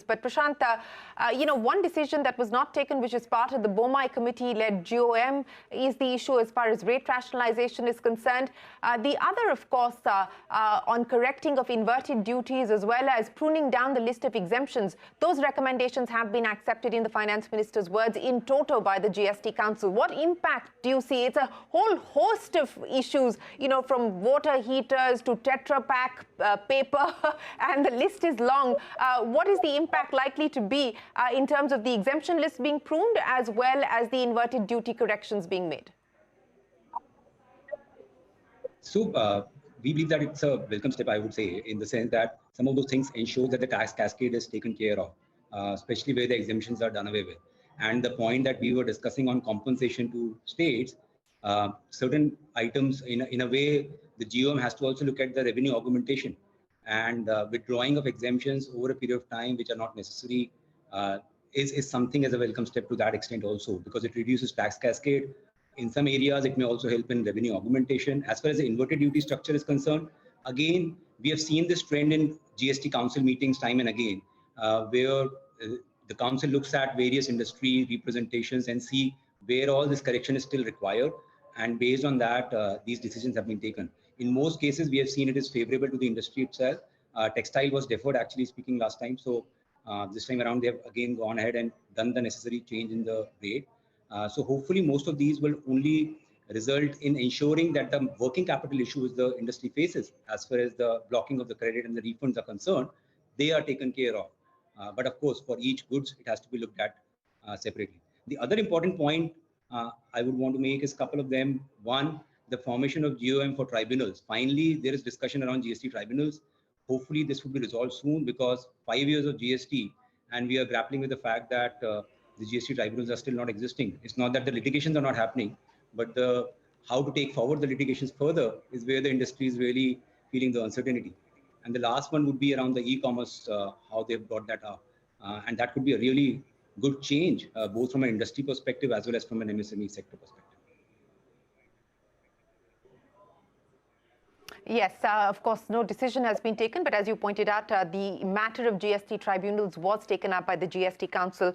But Prashanth, one decision that was not taken, which is part of the Bomai committee-led GOM, is the issue as far as rate rationalization is concerned. The other, of course, on correcting of inverted duties as well as pruning down the list of exemptions. Those recommendations have been accepted, in the Finance Minister's words, in toto by the GST Council. What impact do you see? It's a whole host of issues, from water heaters to Tetra Pak paper, and the list is long. What is the impact likely to be in terms of the exemption list being pruned as well as the inverted duty corrections being made? So we believe that it's a welcome step, I would say, in the sense that some of those things ensure that the tax cascade is taken care of, especially where the exemptions are done away with. And the point that we were discussing on compensation to states, certain items, in a way, the GOM has to also look at the revenue augmentation and withdrawing of exemptions over a period of time, which are not necessary, is something as a welcome step to that extent also, because it reduces tax cascade. In some areas, it may also help in revenue augmentation. As far as the inverted duty structure is concerned, again, we have seen this trend in GST Council meetings time and again, where the Council looks at various industry representations and see where all this correction is still required. And based on that, these decisions have been taken. In most cases, we have seen it is favorable to the industry itself. Textile was deferred, actually speaking, last time. So this time around, they have again gone ahead and done the necessary change in the rate. So hopefully, most of these will only result in ensuring that the working capital issues the industry faces, as far as the blocking of the credit and the refunds are concerned, they are taken care of. But of course, for each goods, it has to be looked at separately. The other important point I would want to make is a couple of them. One, the formation of GOM for tribunals. Finally, there is discussion around GST tribunals. Hopefully, this will be resolved soon, because 5 years of GST, and we are grappling with the fact that the GST tribunals are still not existing. It's not that the litigations are not happening, but how to take forward the litigations further is where the industry is really feeling the uncertainty. And the last one would be around the e-commerce, how they've brought that up. And that could be a really good change, both from an industry perspective as well as from an MSME sector perspective. Yes, of course, no decision has been taken. But as you pointed out, the matter of GST tribunals was taken up by the GST Council,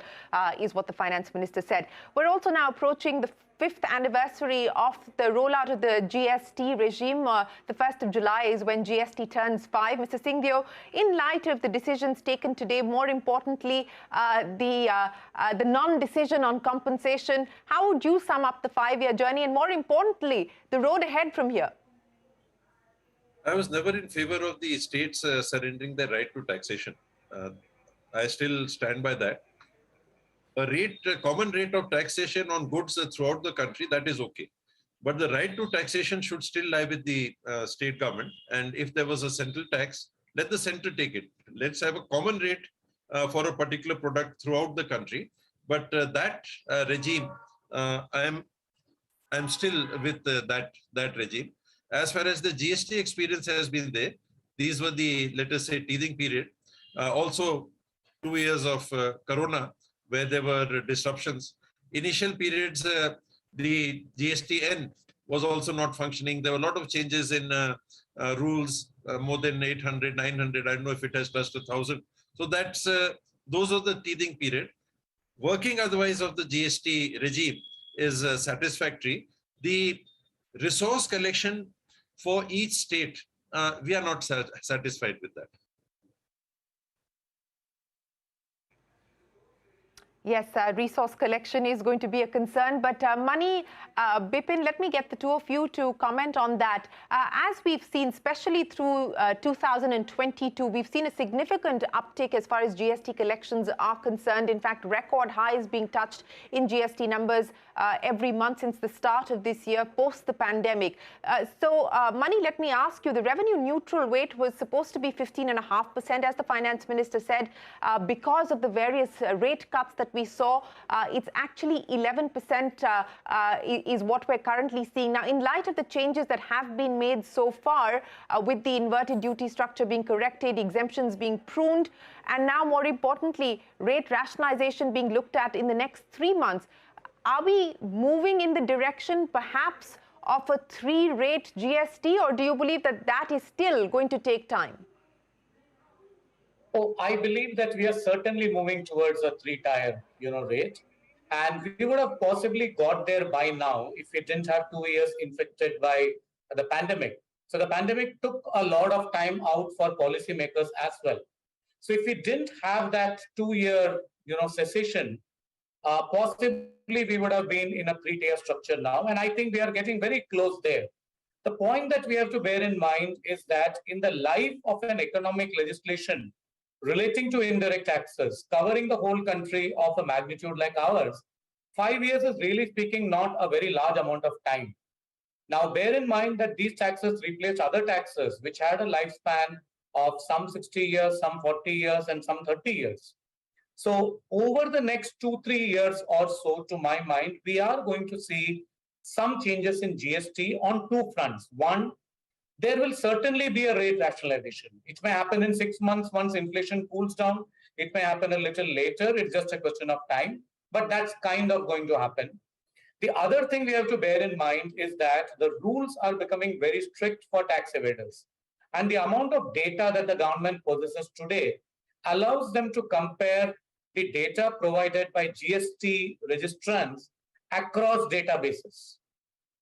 is what the Finance Minister said. We're also now approaching the 5th anniversary of the rollout of the GST regime. The 1st of July is when GST turns 5. Mr. Singhdeo, in light of the decisions taken today, more importantly, the non-decision on compensation, how would you sum up the 5-year journey, and more importantly, the road ahead from here? I was never in favor of the states surrendering their right to taxation. I still stand by that. A common rate of taxation on goods throughout the country, that is okay. But the right to taxation should still lie with the state government. And if there was a central tax, let the center take it. Let's have a common rate for a particular product throughout the country. But that regime, I'm still with that regime. As far as the GST experience has been there, these were the, let us say, teething period. Also, 2 years of Corona, where there were disruptions. Initial periods, the GSTN was also not functioning. There were a lot of changes in rules, more than 800, 900. I don't know if it has touched 1,000. So that's those are the teething period. Working otherwise of the GST regime is satisfactory. The resource collection for each state, we are not satisfied with that. Yes, resource collection is going to be a concern, but money, Bipin, let me get the two of you to comment on that. As we've seen, especially through 2022, we've seen a significant uptick as far as GST collections are concerned. In fact, record highs being touched in GST numbers every month since the start of this year, post the pandemic. So, Mani, let me ask you, the revenue neutral rate was supposed to be 15.5%, as the Finance Minister said, because of the various rate cuts that we saw. It's actually 11% is what we're currently seeing. Now, in light of the changes that have been made so far, with the inverted duty structure being corrected, exemptions being pruned, and now more importantly, rate rationalization being looked at in the next 3 months, are we moving in the direction perhaps of a 3-rate GST, or do you believe that that is still going to take time? Oh, I believe that we are certainly moving towards a three-tier, rate. And we would have possibly got there by now if we didn't have 2 years infected by the pandemic. So the pandemic took a lot of time out for policymakers as well. So if we didn't have that 2 year, cessation, possibly we would have been in a three-tier structure now. And I think we are getting very close there. The point that we have to bear in mind is that in the life of an economic legislation relating to indirect taxes, covering the whole country of a magnitude like ours, 5 years is really speaking not a very large amount of time. Now, bear in mind that these taxes replaced other taxes, which had a lifespan of some 60 years, some 40 years, and some 30 years. So over the next 2-3 years or so, to my mind, we are going to see some changes in GST on two fronts. One, there will certainly be a rate rationalization. It may happen in 6 months once inflation cools down. It may happen a little later. It's just a question of time, but that's kind of going to happen. The other thing we have to bear in mind is that the rules are becoming very strict for tax evaders. And the amount of data that the government possesses today allows them to compare the data provided by GST registrants across databases.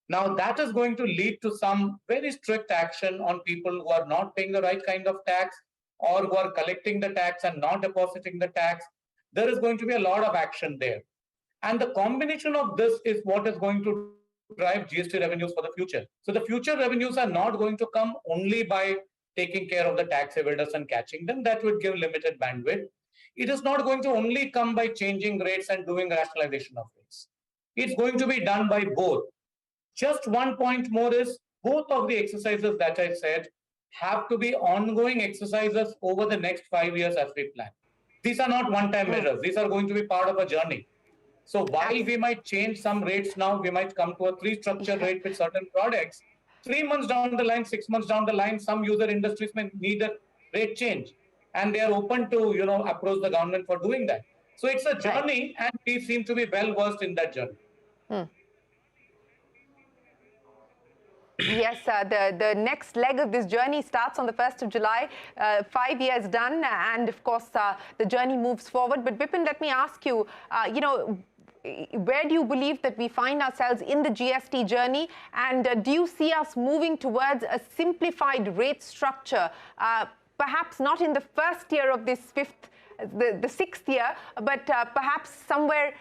Now, that is going to lead to some very strict action on people who are not paying the right kind of tax or who are collecting the tax and not depositing the tax. There is going to be a lot of action there. And the combination of this is what is going to drive GST revenues for the future. So the future revenues are not going to come only by taking care of the tax evaders and catching them. That would give limited bandwidth. It is not going to only come by changing rates and doing rationalization of rates. It's going to be done by both. Just one point more is both of the exercises that I said have to be ongoing exercises over the next 5 years as we plan. These are not one-time measures. These are going to be part of a journey. So while we might change some rates now, we might come to a three-structure rate with certain products. 3 months down the line, 6 months down the line, some user industries may need a rate change. And they are open to, approach the government for doing that. So it's a journey, and we seem to be well versed in that journey. Yes, the next leg of this journey starts on the 1st of July, 5 years done, and of course the journey moves forward. But Bipin, let me ask you, where do you believe that we find ourselves in the GST journey, and do you see us moving towards a simplified rate structure, perhaps not in the first year of this the sixth year, but perhaps somewhere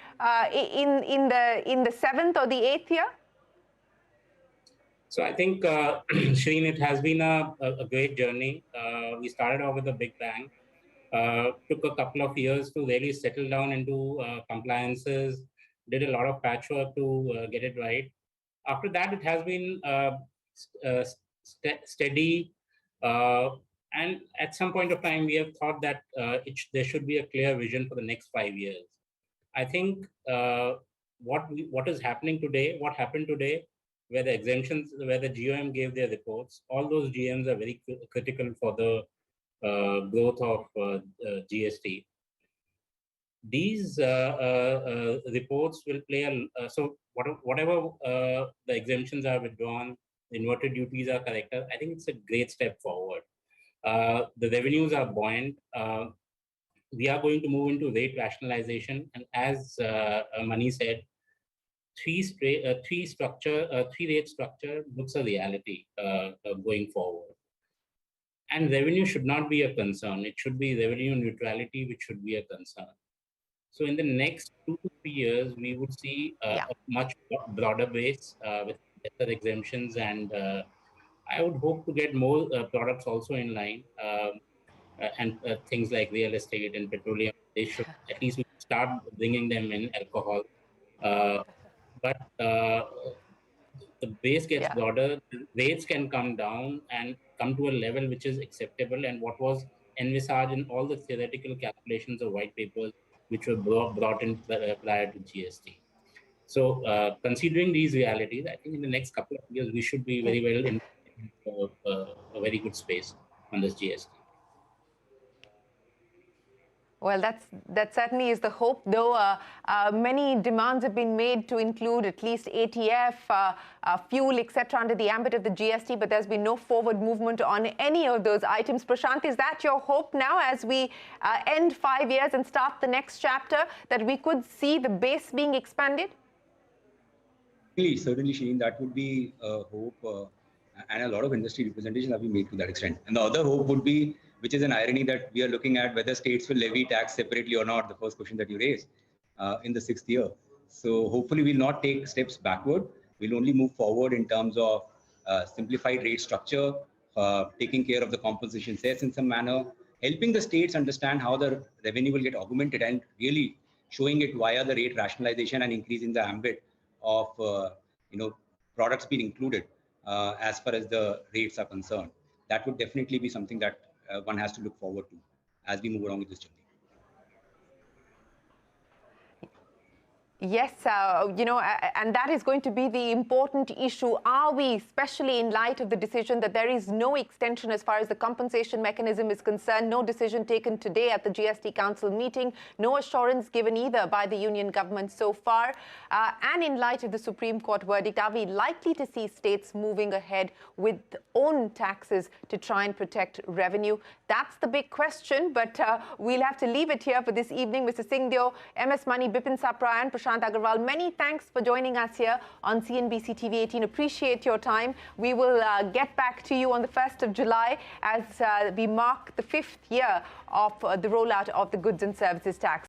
in the seventh or the eighth year? So I think, Shreen, it has been a great journey. We started off with a big bang. Took a couple of years to really settle down into compliances, did a lot of patchwork to get it right. After that, it has been steady. And at some point of time, we have thought that there should be a clear vision for the next 5 years. I think what is happening today, what happened today, where the exemptions, where the GOM gave their reports, all those GMs are very critical for the growth of GST. These reports will play so whatever the exemptions are withdrawn, the inverted duties are corrected, I think it's a great step forward. The revenues are buoyant. We are going to move into rate rationalization, and as Mani said, three-rate structure looks a reality going forward. And revenue should not be a concern. It should be revenue neutrality, which should be a concern. So in the next 2 to 3 years, we would see a much broader base with better exemptions, and I would hope to get more products also in line, and things like real estate and petroleum. They should at least start bringing them in, alcohol. But the base gets broader, rates can come down and come to a level which is acceptable, and what was envisaged in all the theoretical calculations of white papers which were brought in prior to GST. So considering these realities, I think in the next couple of years, we should be very well in a very good space on this GST. Well, that certainly is the hope, though many demands have been made to include at least ATF, fuel, etc. under the ambit of the GST, but there's been no forward movement on any of those items. Prashanth, is that your hope now as we end 5 years and start the next chapter, that we could see the base being expanded? Certainly, Sheen, that would be a hope, and a lot of industry representations have been made to that extent. And the other hope would be, which is an irony, that we are looking at whether states will levy tax separately or not, the first question that you raised, in the 6th year. So hopefully we'll not take steps backward. We'll only move forward in terms of simplified rate structure, taking care of the compensation cess in some manner, helping the states understand how the revenue will get augmented, and really showing it via the rate rationalization and increasing the ambit of products being included as far as the rates are concerned. That would definitely be something that one has to look forward to as we move along with this journey. Yes, and that is going to be the important issue. Are we, especially in light of the decision that there is no extension as far as the compensation mechanism is concerned, no decision taken today at the GST Council meeting, no assurance given either by the union government so far, and in light of the Supreme Court verdict, are we likely to see states moving ahead with own taxes to try and protect revenue? That's the big question, but we'll have to leave it here for this evening. Mr. Singhdeo, MS Mani, Bipin Sapra and Prashanth Agarwal, many thanks for joining us here on CNBC TV18. Appreciate your time. We will get back to you on the 1st of July as we mark the 5th year of the rollout of the goods and services tax.